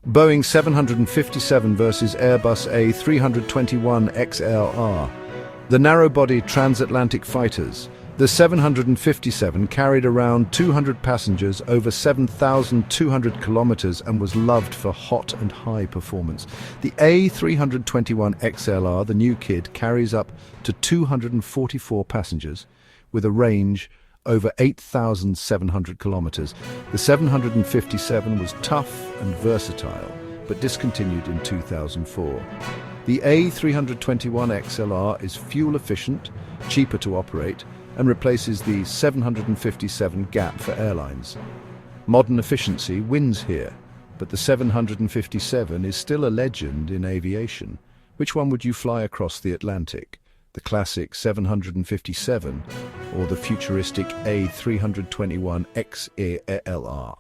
Boeing 757 versus Airbus A321XLR. The narrow-body transatlantic fighters. The 757 carried around 200 passengers over 7,200 kilometers and was loved for hot and high performance. The A321XLR, the new kid, carries up to 244 passengers with a range over 8,700 kilometers. The 757 was tough and versatile, but discontinued in 2004. The A321XLR is fuel efficient, cheaper to operate, and replaces the 757 gap for airlines. Modern efficiency wins here, but the 757 is still a legend in aviation. Which one would you fly across the Atlantic? The classic 757 or the futuristic A321XLR?